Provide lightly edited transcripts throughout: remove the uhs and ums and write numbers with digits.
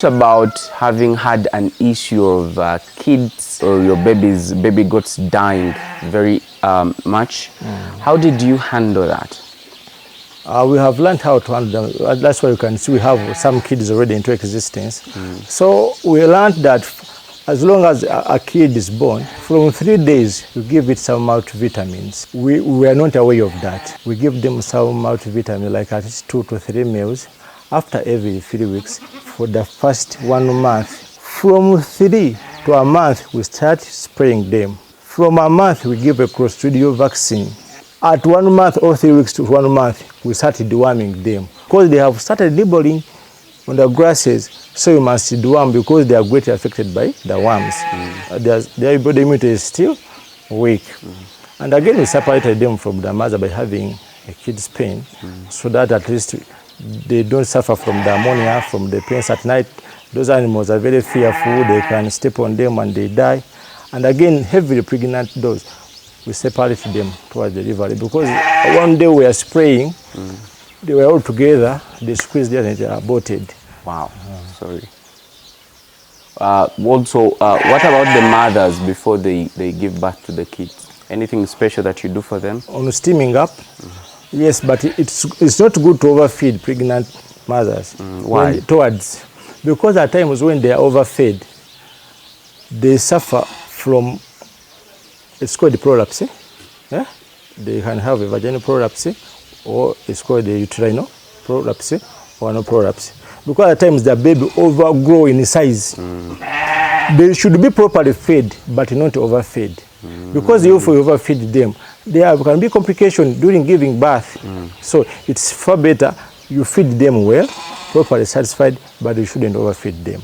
About having had an issue of kids or your baby goats dying very much. How did you handle that? We have learned how to handle them. That's why you can see we have some kids already into existence. So we learned that as long as a kid is born, from 3 days, you give it some multivitamins. We are not aware of that. We give them some multivitamin, like at least 2 to 3 meals, after every 3 weeks for the first 1 month. From 3 to a month, we start spraying them. From a month, we give a Clostridial vaccine. At 1 month or 3 weeks to 1 month, we started deworming them. Because they have started nibbling on the grasses, so you must deworm because they are greatly affected by the worms. Their body immunity is still weak. And again, we separated them from the mother by having a kid's pain, so that at least they don't suffer from the ammonia, from the pains at night. Those animals are very fearful. They can step on them and they die. And again, heavily pregnant those, we separate them towards delivery because one day we are spraying, they were all together, they squeezed there and they aborted. Wow, sorry. Also, what about the mothers before they give birth to the kids? Anything special that you do for them? On steaming up, yes, but it's not good to overfeed pregnant mothers. Why? Because at times when they are overfed, they suffer from, it's called the prolapse. Yeah? They can have a vaginal prolapse, or it's called the uterine prolapse, or no prolapse. Because at times the baby overgrow in size. They should be properly fed, but not overfed. Because if you overfeed them, there can be complications during giving birth. So it's far better you feed them well, properly satisfied, but you shouldn't overfeed them.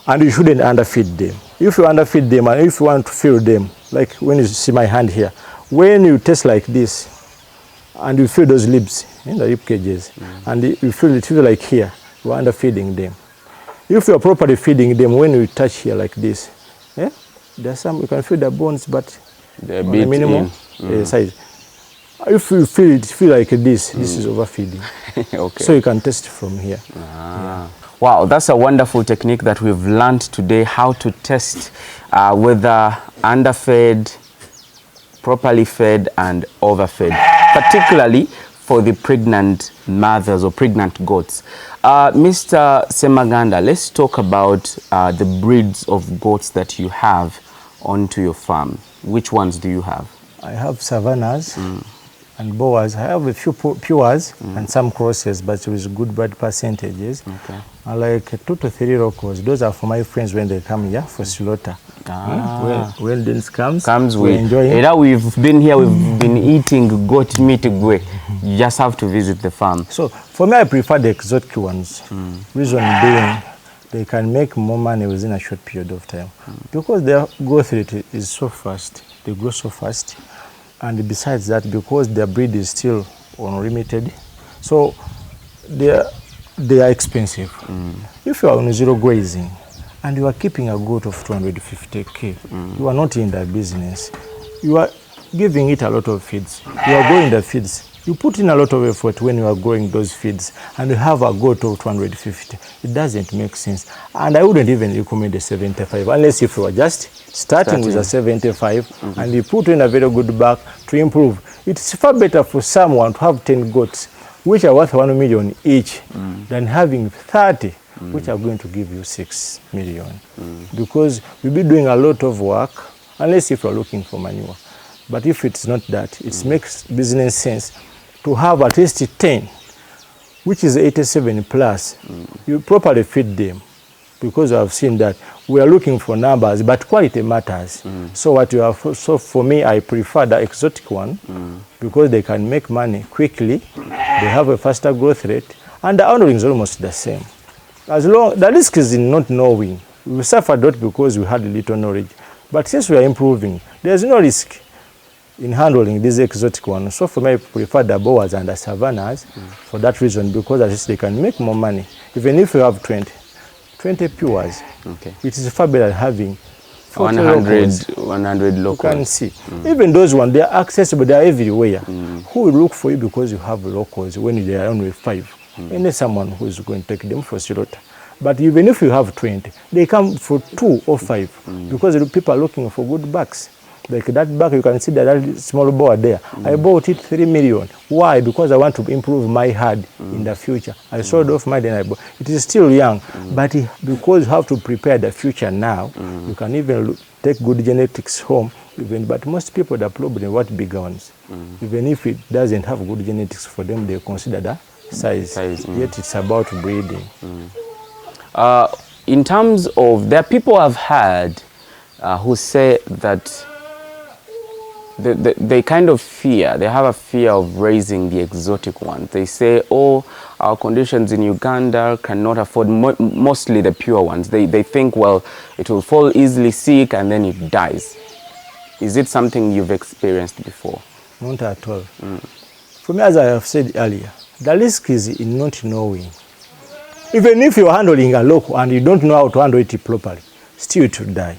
And you shouldn't underfeed them. If you underfeed them and if you want to fill them, like when you see my hand here, when you taste like this, and you feel those lips in the rib cages, and you feel it feel like here, you are underfeeding them. If you are properly feeding them, when you touch here like this, there's some, you can feel the bones, but they're on a minimum size. If you feel like this is overfeeding. Okay. So you can test from here. Wow, that's a wonderful technique that we've learned today, how to test whether underfed, properly fed, and overfed, particularly for the pregnant mothers or pregnant goats. Mr. Semaganda, let's talk about the breeds of goats that you have onto your farm. Which ones do you have? I have Savannahs and Boas. I have a few Pures and some crosses, but with good bird percentages. Okay. I like 2 to 3 locals. Those are for my friends when they come here for slaughter. When this comes we enjoy it. Now we've been here, we've been eating goat meat. You just have to visit the farm. So for me, I prefer the exotic ones. Reason being, they can make more money within a short period of time. Because their growth rate is so fast, they grow so fast. And besides that, because their breed is still unlimited, so they are expensive. If you are on zero grazing and you are keeping a goat of 250K, you are not in that business. You are giving it a lot of feeds. You are growing the feeds. You put in a lot of effort when you are growing those feeds and you have a goat of 250. It doesn't make sense. And I wouldn't even recommend a 75 unless if you are just starting with a 75 and you put in a very good bag to improve. It's far better for someone to have 10 goats which are worth 1 million each than having 30 which are going to give you 6 million. Because you'll be doing a lot of work unless if you're looking for manure. But if it's not that, it makes business sense to have at least 10, which is 87 plus. You properly feed them, because I've seen that we are looking for numbers, but quality matters. So what you have, so for me, I prefer the exotic one because they can make money quickly. They have a faster growth rate, and the handling is almost the same. As long the risk is in not knowing. We suffered not because we had little knowledge, but since we are improving, there's no risk in handling these exotic ones. So for me, I prefer the Boas and the Savannahs for that reason, because at least they can make more money. Even if you have 20 Pures, it is far better having 100 locals. You can see. Even those ones, they are accessible, they are everywhere. Who will look for you because you have locals when they are only 5? And there's someone who is going to take them for slaughter. But even if you have 20, they come for 2 or 5 because the people are looking for good bucks. Like that bag, you can see that small board there. I bought it 3 million. Why? Because I want to improve my herd in the future. I sold off mine and I bought. It is still young, but because you have to prepare the future now, you can even take good genetics home. But most people, the problem what bigger ones. Even if it doesn't have good genetics for them, they consider the size. Yet it's about breeding. In terms of, there are people I've heard who say that they kind of fear, they have a fear of raising the exotic ones. They say, oh, our conditions in Uganda cannot afford mostly the pure ones. They think, well, it will fall easily sick and then it dies. Is it something you've experienced before? Not at all. For me, as I have said earlier, the risk is in not knowing. Even if you're handling a local and you don't know how to handle it properly, still it will die.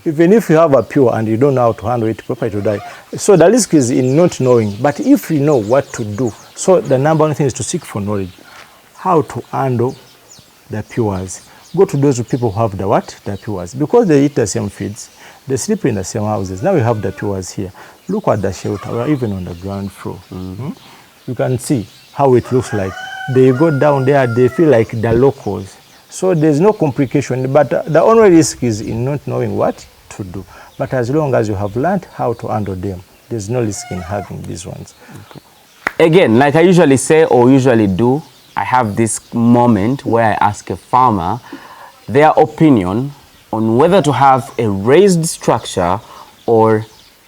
Even if you have a pure and you don't know how to handle it properly, it will die. So the risk is in not knowing. But if you know what to do, so the number one thing is to seek for knowledge. How to handle the pures. Go to those people who have the what? The pures. Because they eat the same feeds, they sleep in the same houses. Now we have the pures here. Look at the shelter, we're even on the ground floor. You can see how it looks like. They go down there, they feel like the locals. So there's no complication, but the only risk is in not knowing what to do. But as long as you have learned how to handle them, there's no risk in having these ones. Again, like I usually say or usually do, I have this moment where I ask a farmer their opinion on whether to have a raised structure or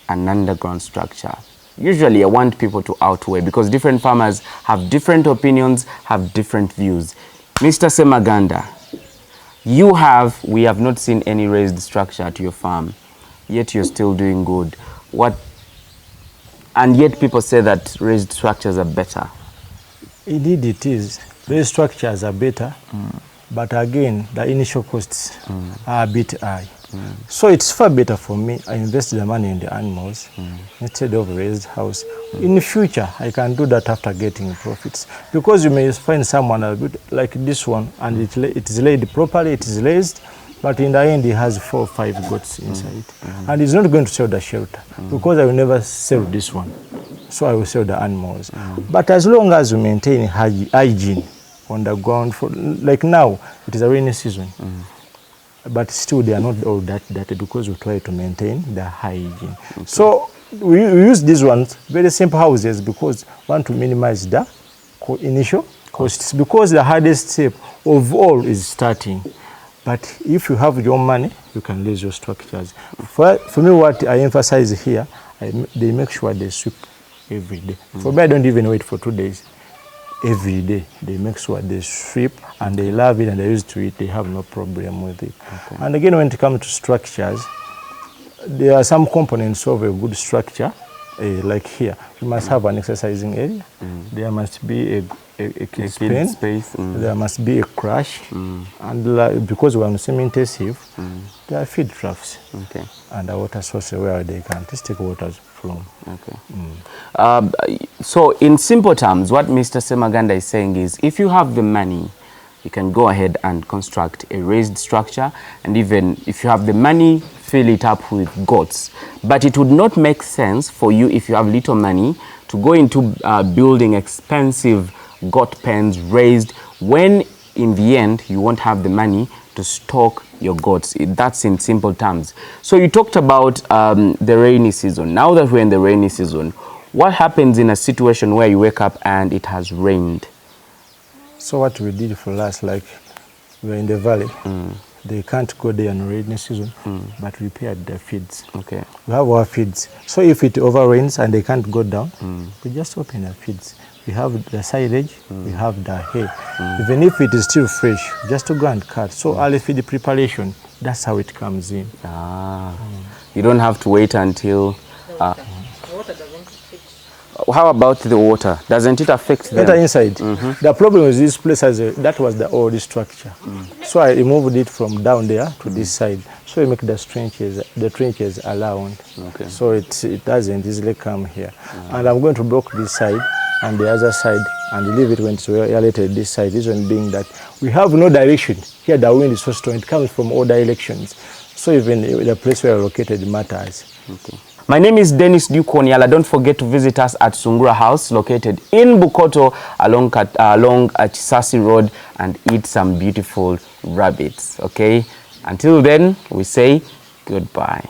an underground structure. Usually I want people to outweigh because different farmers have different opinions, have different views. Mr. Semaganda, we have not seen any raised structure at your farm, yet you're still doing good. And yet people say that raised structures are better. Indeed it is. Raised structures are better, but again, the initial costs are a bit high. So it's far better for me. I invest the money in the animals instead of raised house. In the future, I can do that after getting profits. Because you may find someone a bit like this one, and it is laid properly, it is raised, but in the end, he has 4 or 5 goats inside. And he's not going to sell the shelter, because I will never sell this one. So I will sell the animals. But as long as we maintain hygiene on the ground, like now, it is a rainy season. But still they are not all that because we try to maintain the hygiene. So we use these ones, very simple houses, because we want to minimize the initial costs, because the hardest step of all is starting. But if you have your money, you can raise your structures. For me, what I emphasize here, they make sure they sweep every day. For me, I don't even wait for 2 days. Every day they make sure they sweep, and they love it and they used to it. They have no problem with it. And again, when it comes to structures, there are some components of a good structure. Like here, you must have an exercising area. There must be a pen. Space. There must be a crash. And because we are semi-intensive, there are feed troughs and a water source where they can just take water from. So in simple terms, what Mr. Semaganda is saying is, if you have the money, you can go ahead and construct a raised structure, and even if you have the money, fill it up with goats. But it would not make sense for you, if you have little money, to go into building expensive goat pens raised, when in the end you won't have the money to stock your goats. That's in simple terms. So you talked about the rainy season. Now that we're in the rainy season, what happens in a situation where you wake up and it has rained? So what we did for us, like we're in the valley, they can't go there in rainy season, but we repaired their feeds. We have our feeds. So if it overrains and they can't go down, we just open the feeds. We have the silage, we have the hay. Even if it is still fresh, just to go and cut. So early feed preparation, that's how it comes in. You don't have to wait until... The water doesn't affect. How about the water? Doesn't it affect them? Water inside. The problem is this place that was the old structure. So I removed it from down there to this side. So we make the trenches around. So it doesn't easily come here. And I'm going to block this side and the other side, and leave it when it's aerated this side. Reason being that we have no direction. Here the wind is so strong, it comes from all directions. So even the place where we're located matters. Okay. My name is Dennis Dukonyala. Don't forget to visit us at Sungura House, located in Bukoto along Chisasi Road, and eat some beautiful rabbits. Okay? Until then, we say goodbye.